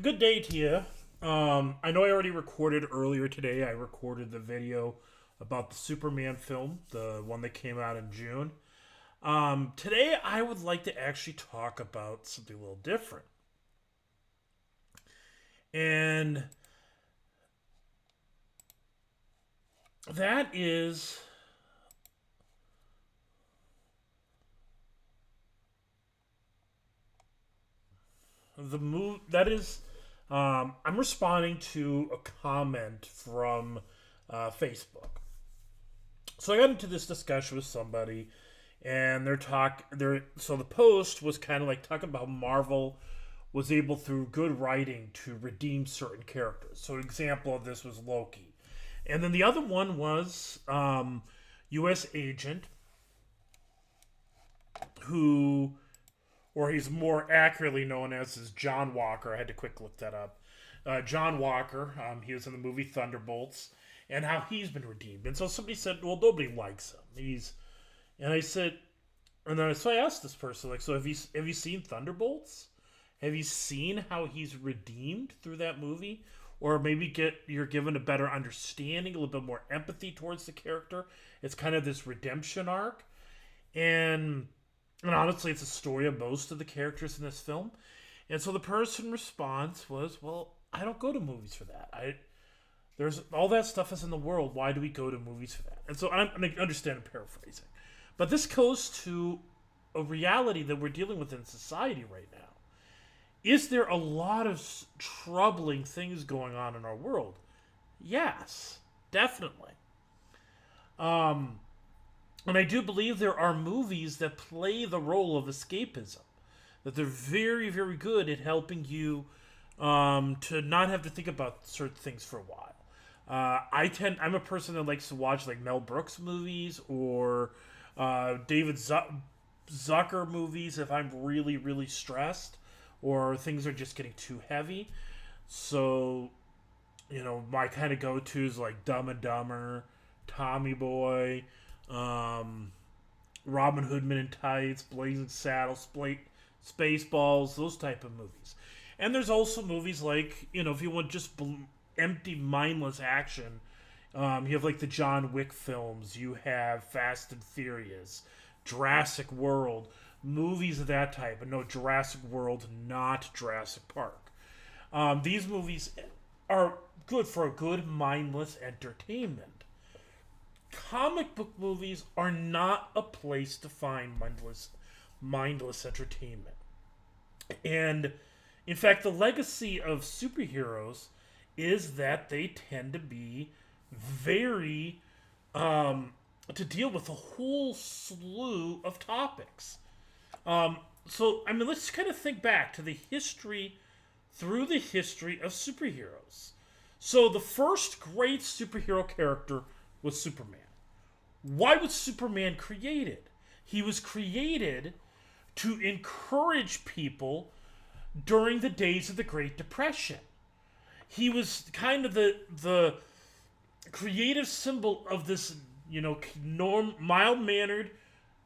Good day to you. I know I already recorded earlier today. I recorded the video about the Superman film, the one that came out in June. Today, I would like to actually talk about something a little different. And that is the move. I'm responding to a comment from Facebook. So I got into this discussion with somebody, and so the post was kind of like talking about Marvel was able through good writing to redeem certain characters. So an example of this was Loki, and then the other one was U.S. Agent, who, or he's more accurately known as John Walker. I had to quick look that up. John Walker, he was in the movie Thunderbolts, and how he's been redeemed. And so somebody said, "Well, nobody likes him." And I said, so I asked this person, like, so have you seen Thunderbolts? Have you seen how he's redeemed through that movie? Or maybe you're given a better understanding, a little bit more empathy towards the character. It's kind of this redemption arc. And and honestly, it's a story of most of the characters in this film. And so the person response was, "Well, I don't go to movies for that. There's all that stuff is in the world. Why do we go to movies for that?" And so I understand paraphrasing, but this goes to a reality that we're dealing with in society right now. Is there a lot of troubling things going on in our world? Yes, definitely. Um, and I do believe there are movies that play the role of escapism. That they're very, very good at helping you to not have to think about certain things for a while. I'm a person that likes to watch like Mel Brooks movies or David Zucker movies if I'm really, really stressed or things are just getting too heavy. So, my kind of go tos like Dumb and Dumber, Tommy Boy, um, Robin Hood Men in Tights, Blazing Saddles, Spaceballs, those type of movies. And there's also movies like, if you want just empty, mindless action, you have like the John Wick films, you have Fast and Furious, Jurassic World, movies of that type. And no, Jurassic World, not Jurassic Park. These movies are good for a good, mindless entertainment. Comic book movies are not a place to find mindless entertainment. And in fact, the legacy of superheroes is that they tend to be very to deal with a whole slew of topics. Let's kind of think back to through the history of superheroes. So, the first great superhero character was Superman. Why was Superman created? He was created to encourage people during the days of the Great Depression. He was kind of the creative symbol of this, mild mannered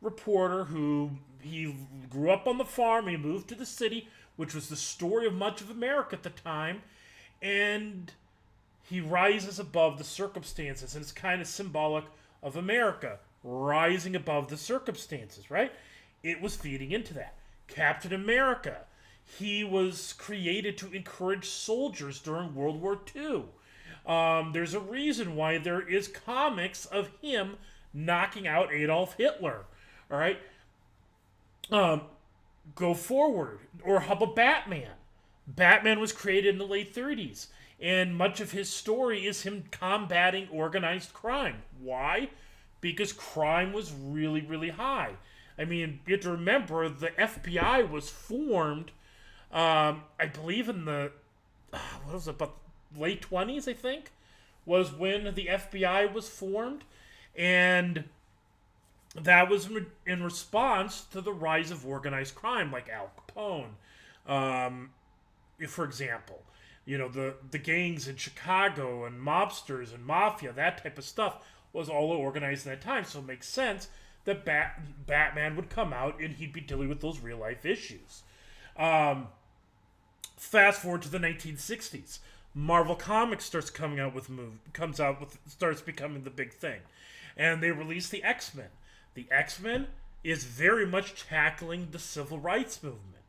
reporter who he grew up on the farm. He moved to the city, which was the story of much of America at the time, and he rises above the circumstances, and it's kind of symbolic of America rising above the circumstances, right? It was feeding into that. Captain America, he was created to encourage soldiers during World War II. There's a reason why there is comics of him knocking out Adolf Hitler. All right, go forward. Or how about Batman? Batman was created in the late 30s, and much of his story is him combating organized crime. Why? Because crime was really, really high. I mean, you have to remember the FBI was formed, I believe, in the, what was it, about late 20s, I think, was when the FBI was formed. And that was in response to the rise of organized crime, like Al Capone, for example. The gangs in Chicago and mobsters and mafia, that type of stuff was all organized in that time. So it makes sense that Batman would come out and he'd be dealing with those real life issues. Fast forward to the 1960s. Marvel Comics starts becoming the big thing, and they release the X-Men. The X-Men is very much tackling the civil rights movement,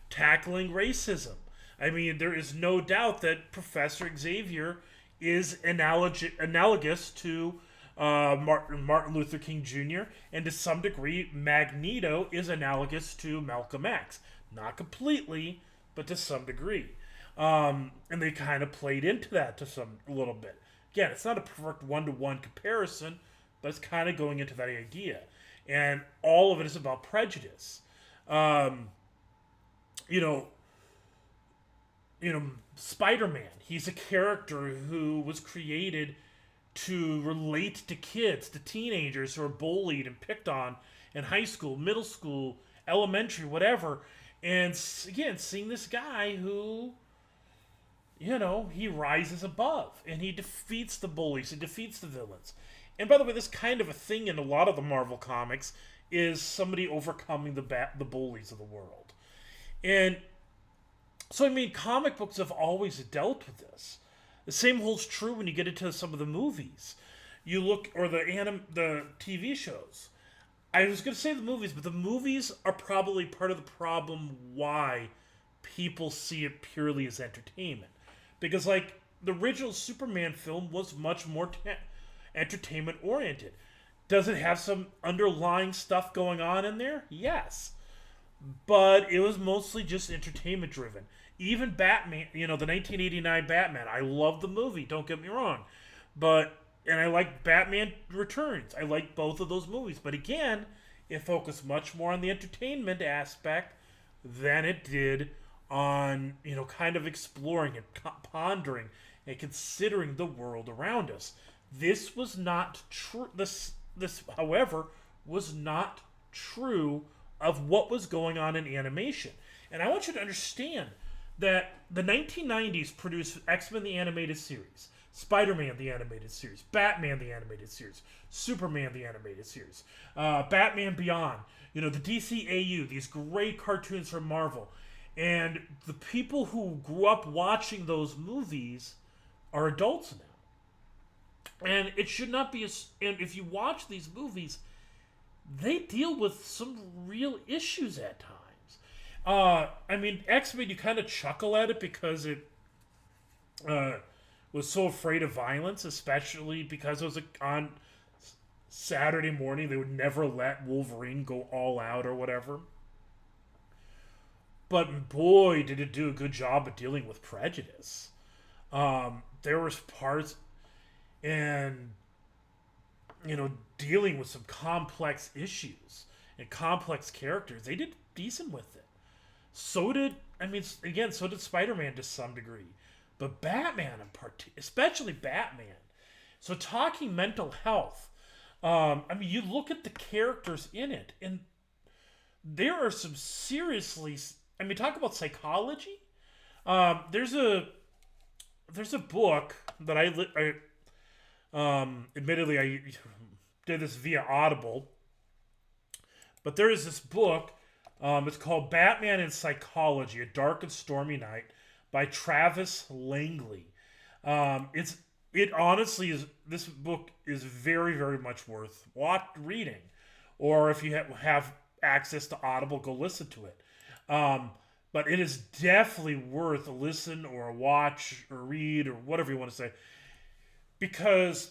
tackling racism. I mean, there is no doubt that Professor Xavier is analogous to Martin Luther King Jr., and to some degree, Magneto is analogous to Malcolm X. Not completely, but to some degree. And they kind of played into that to some a little bit. Again, it's not a perfect one-to-one comparison, but it's kind of going into that idea. And all of it is about prejudice. Um, you know, Spider-Man. He's a character who was created to relate to kids, to teenagers who are bullied and picked on in high school, middle school, elementary, whatever. And again, seeing this guy who, he rises above and he defeats the bullies, he defeats the villains. And by the way, this kind of a thing in a lot of the Marvel comics is somebody overcoming the bullies of the world. And so, I mean, comic books have always dealt with this. The same holds true when you get into some of the movies. You look, or the TV shows. I was going to say the movies, but the movies are probably part of the problem why people see it purely as entertainment. Because, like, the original Superman film was much more entertainment oriented. Does it have some underlying stuff going on in there? Yes. But it was mostly just entertainment driven. Even Batman, the 1989 Batman, I love the movie, don't get me wrong. And I like Batman Returns. I like both of those movies. But again, it focused much more on the entertainment aspect than it did on, kind of exploring and pondering and considering the world around us. This was not true. This, however, was not true of what was going on in animation. And I want you to understand that the 1990s produced X-Men the Animated Series, Spider-Man the Animated Series, Batman the Animated Series, Superman the Animated Series, Batman Beyond, the DCAU, these great cartoons from Marvel. And the people who grew up watching those movies are adults now. And it should not be, and if you watch these movies, they deal with some real issues at times. I mean, X-Men, you kind of chuckle at it because it was so afraid of violence, especially because it was on Saturday morning. They would never let Wolverine go all out or whatever. But boy, did it do a good job of dealing with prejudice. There was parts and dealing with some complex issues and complex characters. They did decent with it. So did Spider-Man to some degree. But Batman, especially Batman. So talking mental health, you look at the characters in it, and there are some seriously, talk about psychology. There's a book that admittedly I did this via Audible, but there is this book. It's called Batman in Psychology: A Dark and Stormy Night by Travis Langley. It honestly is. This book is very, very much worth reading, or if you have access to Audible, go listen to it. But it is definitely worth a listen or a watch or read or whatever you want to say, because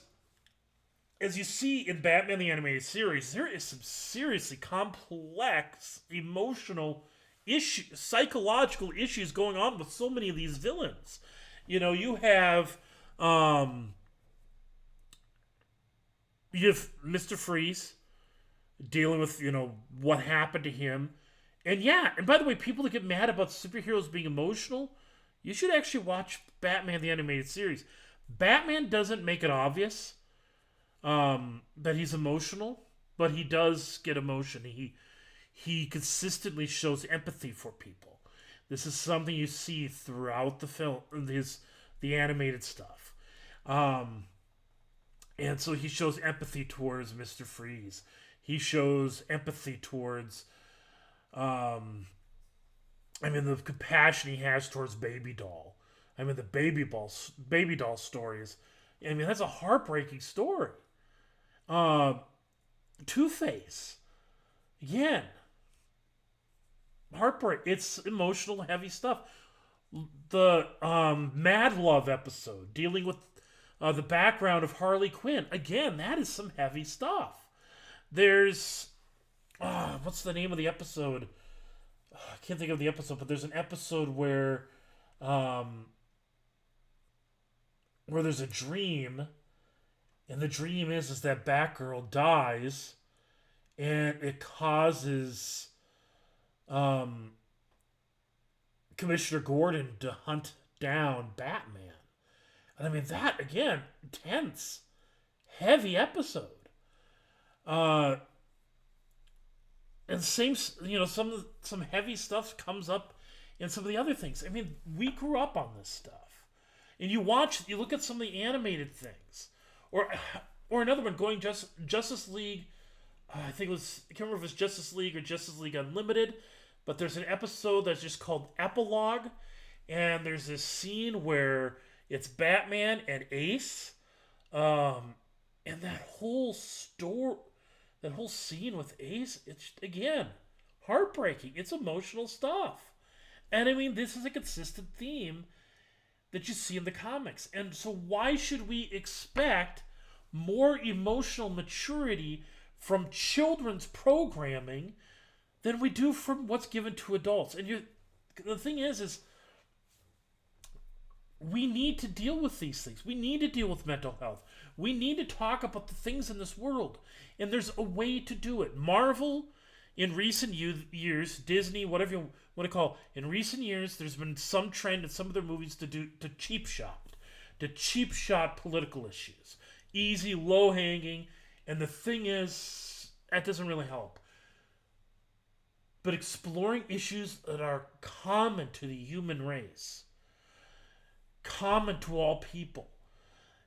as you see in Batman the Animated Series, there is some seriously complex emotional issues, psychological issues going on with so many of these villains. You have Mr. Freeze dealing with, what happened to him. And by the way, people that get mad about superheroes being emotional, you should actually watch Batman the Animated Series. Batman doesn't make it obvious that he's emotional, but he does get emotion. He consistently shows empathy for people. This is something you see throughout the film, the animated stuff. And so he shows empathy towards Mr. Freeze. He shows empathy towards I mean, the compassion he has towards Baby Doll. I mean, the Baby Doll stories. I mean, that's a heartbreaking story. Uh, Two Face. Again, heartbreak. It's emotional, heavy stuff. The Mad Love episode dealing with the background of Harley Quinn. Again, that is some heavy stuff. There's what's the name of the episode? I can't think of the episode, but there's an episode um, where there's a dream, and the dream is that Batgirl dies, and it causes um, Commissioner Gordon to hunt down Batman. And I mean, that again, intense, heavy episode. Uh, and same, some heavy stuff comes up in some of the other things. I mean, we grew up on this stuff, and you look at some of the animated things, or another one going Justice League. I think it was, I can't remember if it was Justice League or Justice League Unlimited, but there's an episode that's just called Epilogue, and there's this scene where it's Batman and Ace, and that whole scene with Ace, it's again heartbreaking. It's emotional stuff, and I mean, this is a consistent theme that you see in the comics. And so, why should we expect more emotional maturity from children's programming than we do from what's given to adults? And the thing is we need to deal with these things. We need to deal with mental health. We need to talk about the things in this world. And there's a way to do it. Marvel, in recent years, Disney, whatever you want to call it, in recent years, there's been some trend in some of their movies to cheap shot political issues. Easy, low hanging. And the thing is, that doesn't really help. But exploring issues that are common to the human race, common to all people,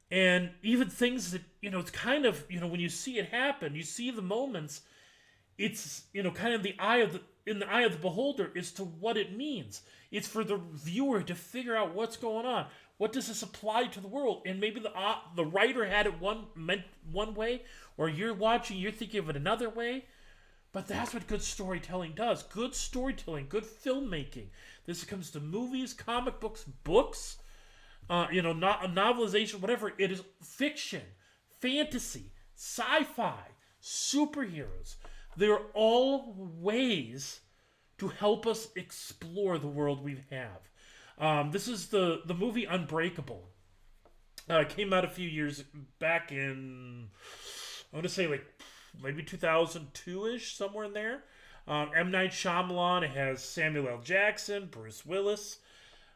and even things that, it's kind of, when you see it happen, you see the moments, it's, kind of in the eye of the beholder as to what it means. It's for the viewer to figure out what's going on. What does this apply to the world? And maybe the writer had it meant one way, or you're watching, you're thinking of it another way. But that's what good storytelling does. Good storytelling, good filmmaking. This comes to movies, comic books, not a novelization, whatever. It is fiction, fantasy, sci-fi, superheroes. They're all ways to help us explore the world we have. This is the movie Unbreakable. It came out a few years back in, I want to say, like, maybe 2002-ish, somewhere in there. M. Night Shyamalan. It has Samuel L. Jackson, Bruce Willis.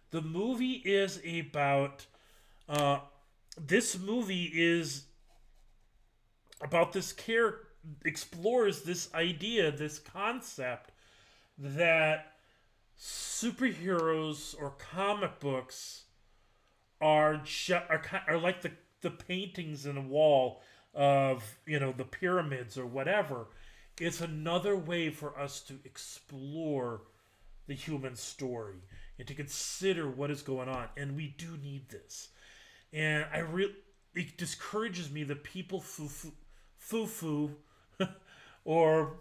The movie is about... this movie is about this character, explores this idea, this concept, that superheroes or comic books are like the paintings in a wall of, the pyramids or whatever. It's another way for us to explore the human story and to consider what is going on. And we do need this. And it discourages me that people foo-foo or,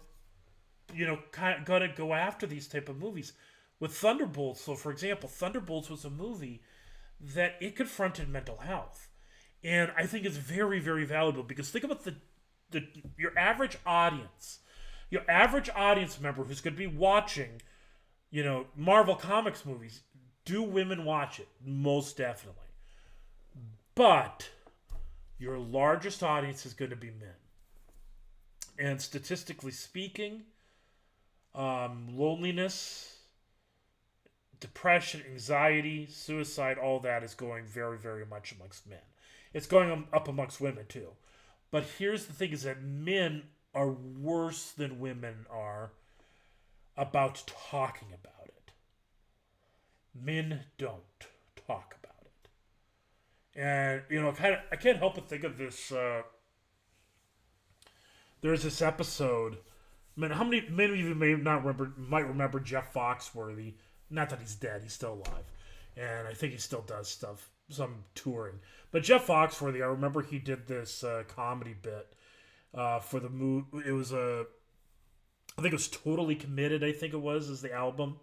gotta go after these type of movies. With Thunderbolts, so for example, Thunderbolts was a movie that it confronted mental health. And I think it's very, very valuable, because think about your average audience. Your average audience member who's going to be watching, Marvel Comics movies. Do women watch it? Most definitely. But your largest audience is going to be men. And statistically speaking, loneliness, depression, anxiety, suicide, all that is going very, very much amongst men. It's going up amongst women too. But here's the thing, is that men are worse than women are about talking about it. Men don't talk about it. And, I can't help but think of this, there's this episode, how many of you might remember Jeff Foxworthy, Not that he's dead; he's still alive, and I think he still does stuff, some touring. But Jeff Foxworthy, I remember he did this comedy bit for the movie. It was I think it was Totally Committed. I think it was is the album,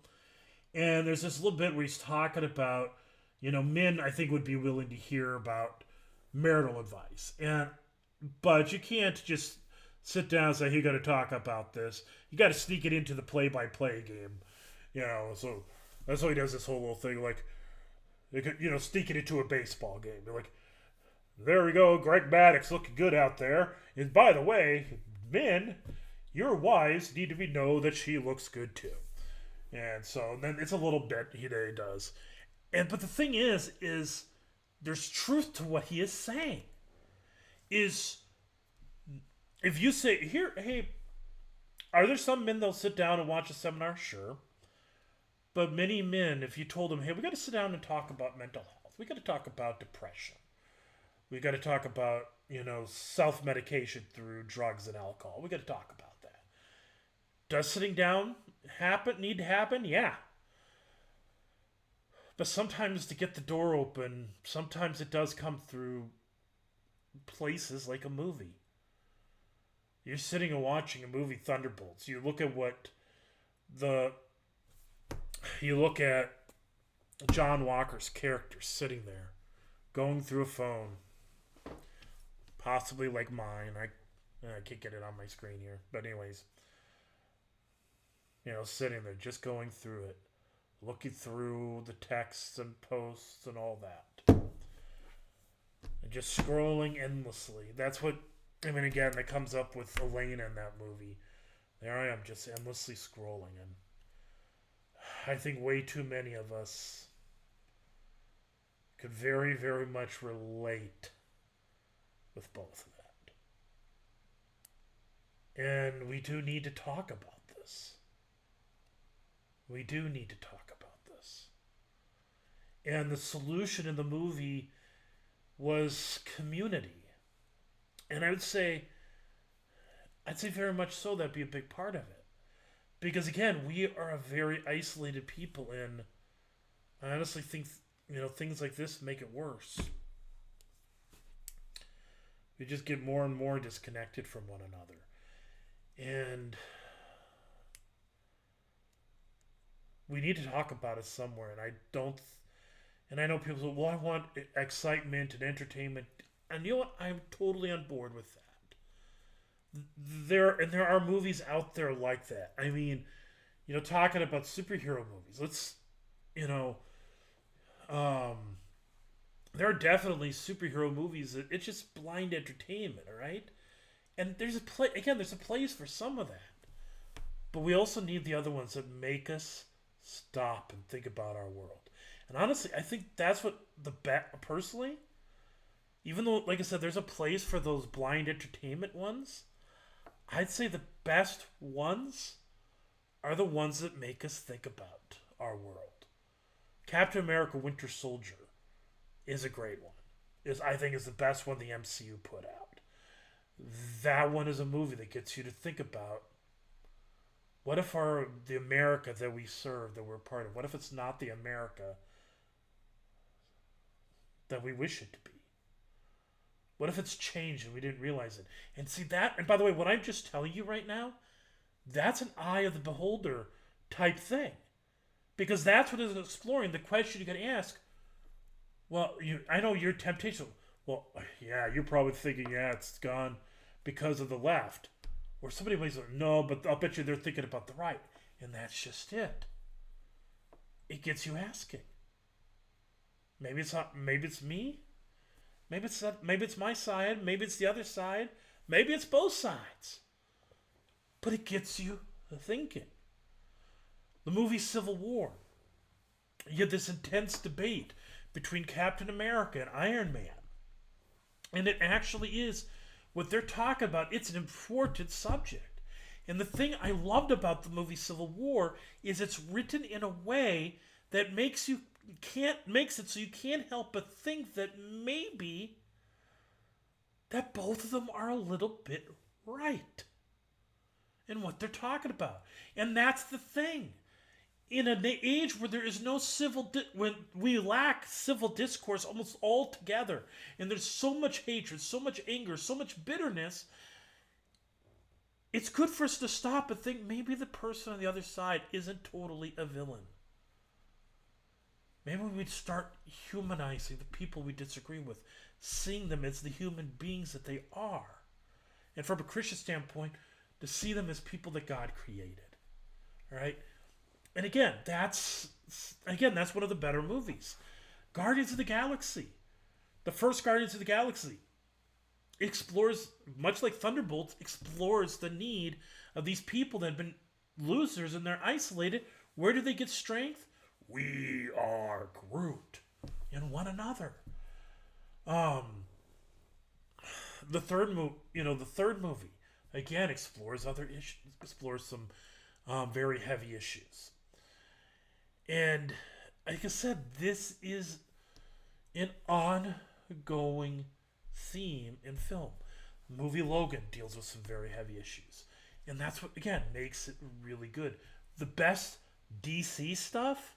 and there's this little bit where he's talking about, men I think would be willing to hear about marital advice, but you can't just sit down and say, "You got to talk about this." You got to sneak it into the play-by-play game, So that's why he does this whole little thing, like, sneak it into a baseball game. They're like, "There we go, Greg Maddux looking good out there. And by the way, men, your wives need to know that she looks good too." And so then it's a little bit he does, but the thing is there's truth to what he is saying. Is if you say here, hey, are there some men that'll sit down and watch a seminar? Sure. But many men, if you told them, hey, we got to sit down and talk about mental health, we got to talk about depression, we got to talk about, self-medication through drugs and alcohol, we got to talk about that. Does sitting down need to happen? Yeah. But sometimes to get the door open, sometimes it does come through places like a movie. You're sitting and watching a movie, Thunderbolts. You look at John Walker's character sitting there, going through a phone, possibly like mine. I can't get it on my screen here, but anyways, sitting there just going through it, looking through the texts and posts and all that, and just scrolling endlessly. That's what again, that comes up with Elena in that movie. There I am, just endlessly scrolling, and I think way too many of us could very, very much relate with both of that. And we do need to talk about this. We do need to talk about this. And the solution in the movie was community. And I'd say very much so that'd be a big part of it. Because again, we are a very isolated people, and I honestly think, things like this make it worse. We just get more and more disconnected from one another. And we need to talk about it somewhere, and I know people say, well, I want excitement and entertainment. And you know what? I'm totally on board with that. There are movies out there like that. I mean, talking about superhero movies. There are definitely superhero movies that it's just blind entertainment, all right? And there's a place for some of that. But we also need the other ones that make us stop and think about our world. And honestly, I think that's what personally, even though, like I said, there's a place for those blind entertainment ones, I'd say the best ones are the ones that make us think about our world. Captain America Winter Soldier is a great one. I think is the best one the MCU put out. That one is a movie that gets you to think about, what if the America that we serve, that we're part of, what if it's not the America that we wish it to be? What if it's changed and we didn't realize it? And see that, and by the way, what I'm just telling you right now, that's an eye of the beholder type thing. Because that's what is exploring the question you can ask. Well, I know your temptation. Well, yeah, you're probably thinking, yeah, it's gone because of the left. Or somebody might say, no, but I'll bet you they're thinking about the right. And that's just it. It gets you asking. Maybe it's not, maybe it's me. Maybe it's my side. Maybe it's the other side. Maybe it's both sides. But it gets you thinking. The movie Civil War. You had this intense debate between Captain America and Iron Man. And it actually is what they're talking about. It's an important subject. And the thing I loved about the movie Civil War is it's written in a way that makes it so you can't help but think that maybe that both of them are a little bit right in what they're talking about. And that's the thing. in an age where there is no when we lack civil discourse almost altogether, and there's so much hatred, so much anger, so much bitterness, it's good for us to stop and think maybe the person on the other side isn't totally a villain. Maybe we'd start humanizing the people we disagree with, seeing them as the human beings that they are. And from a Christian standpoint, to see them as people that God created. All right? And again, that's one of the better movies. Guardians of the Galaxy. The first Guardians of the Galaxy explores, much like Thunderbolts, explores the need of these people that have been losers and they're isolated. Where do they get strength? We are Groot in one another. The third movie again explores other issues, explores some very heavy issues. And like I said, this is an ongoing theme in film. The movie Logan deals with some very heavy issues. And that's what, again, makes it really good. The best DC stuff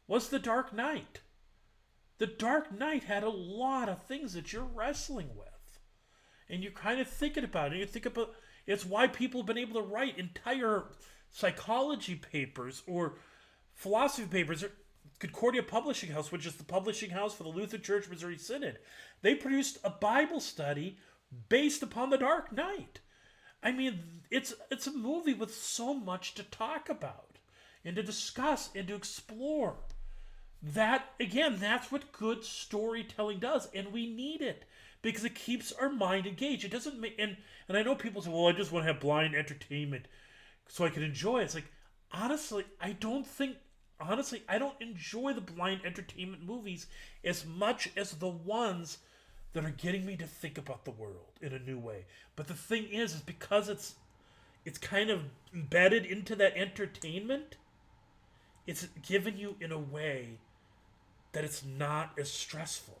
was The Dark Knight. The Dark Knight had a lot of things that you're wrestling with. And you're kind of thinking about it. And you think about it's why people have been able to write entire psychology papers or philosophy papers. Concordia Publishing House, which is the publishing house for the Lutheran Church Missouri Synod, they produced a Bible study based upon The Dark Knight. I mean, it's a movie with so much to talk about and to discuss and to explore. That, again, that's what good storytelling does, and we need it because it keeps our mind engaged. It doesn't make, and I know people say, well, I just want to have blind entertainment so I can enjoy it. It's like, honestly, I don't enjoy the blind entertainment movies as much as the ones that are getting me to think about the world in a new way. But the thing is because it's kind of embedded into that entertainment, it's given you in a way that it's not as stressful.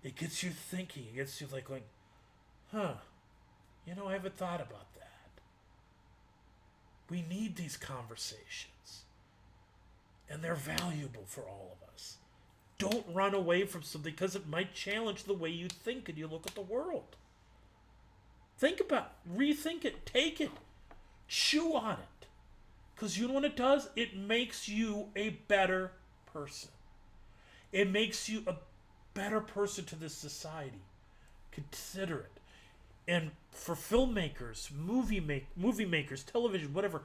It gets you thinking. It gets you like going, I haven't thought about that. We need these conversations. And they're valuable for all of us. Don't run away from something because it might challenge the way you think and you look at the world. Think about it. Rethink it. Take it. Chew on it. Because you know what it does? It makes you a better person. It makes you a better person to this society. Consider it. And for filmmakers, movie makers, television, whatever,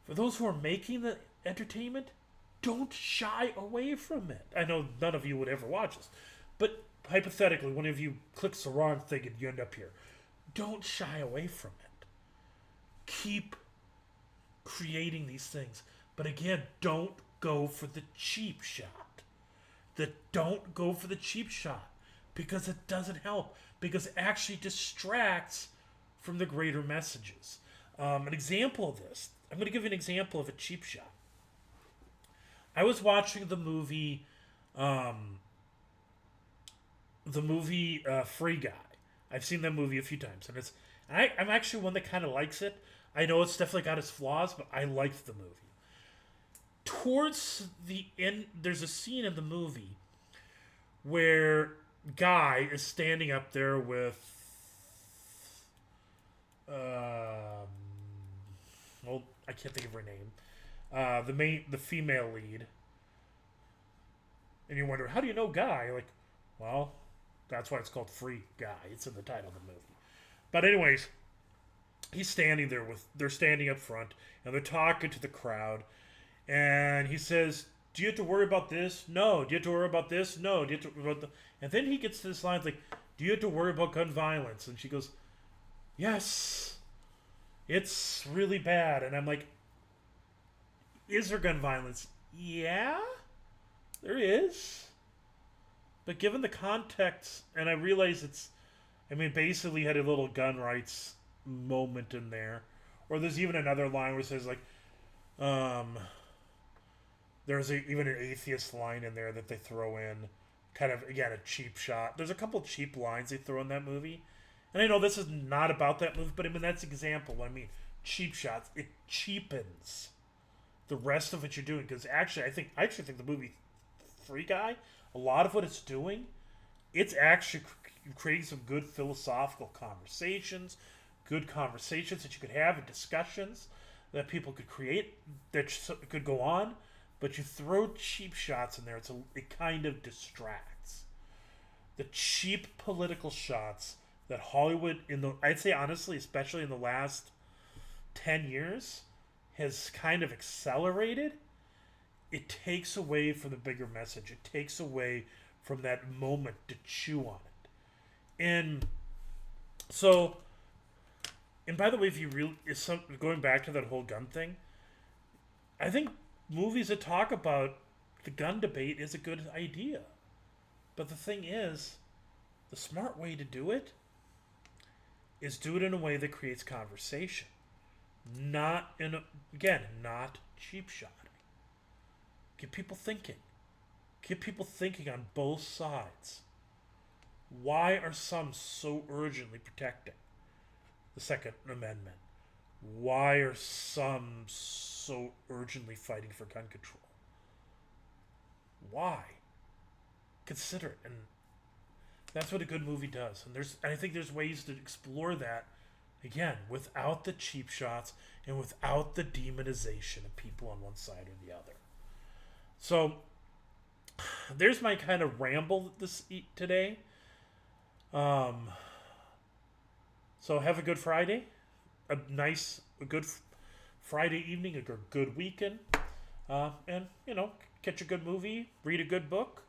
for those who are making the entertainment, don't shy away from it. I know none of you would ever watch this, but hypothetically, one of you clicks the wrong thing and you end up here. Don't shy away from it. Keep creating these things. But again, don't go for the cheap shot. Don't go for the cheap shot because it doesn't help. Because it actually distracts from the greater messages. An example of this, I'm going to give you an example of a cheap shot. I was watching the movie Free Guy. I've seen that movie a few times, and I'm actually one that kind of likes it. I know it's definitely got its flaws, but I liked the movie. Towards the end, there's a scene in the movie where Guy is standing up there with I can't think of her name. The female lead. And you wonder, how do you know Guy? Like, well, that's why it's called Free Guy. It's in the title of the movie. But anyways, he's standing there they're standing up front and they're talking to the crowd. And he says, do you have to worry about this? No. Do you have to worry about this? No. Do you have to worry about And then he gets to this line like, do you have to worry about gun violence? And she goes, yes, it's really bad. And I'm like, is there gun violence? Yeah, there is. But given the context, and I realize basically had a little gun rights moment in there. Or there's even another line where it says like, there's even an atheist line in there that they throw in. Kind of, again, a cheap shot. There's a couple cheap lines they throw in that movie. And I know this is not about that movie, but that's an example. Cheap shots. It cheapens the rest of what you're doing. Because I actually think the movie Free Guy, a lot of what it's doing, it's actually creating some good philosophical conversations, good conversations that you could have and discussions that people could create that could go on. But you throw cheap shots in there, it kind of distracts. The cheap political shots that Hollywood I'd say honestly, especially in the last 10 years, has kind of accelerated. It takes away from the bigger message. It takes away from that moment to chew on it. And so, and by the way, if you really going back to that whole gun thing, I think movies that talk about the gun debate is a good idea. But the thing is, the smart way to do it is do it in a way that creates conversation. Not cheap shotting. Get people thinking. Get people thinking on both sides. Why are some so urgently protecting the Second Amendment? Why are some so urgently fighting for gun control? Why? Consider it. And that's what a good movie does. And I think there's ways to explore that, again, without the cheap shots and without the demonization of people on one side or the other. So there's my kind of ramble today. So have a good Friday, a good Friday evening, a good weekend, and catch a good movie, read a good book,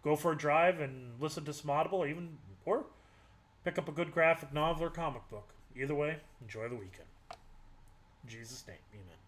go for a drive and listen to some Audible, or pick up a good graphic novel or comic book. Either way, enjoy the weekend. In Jesus' name, amen.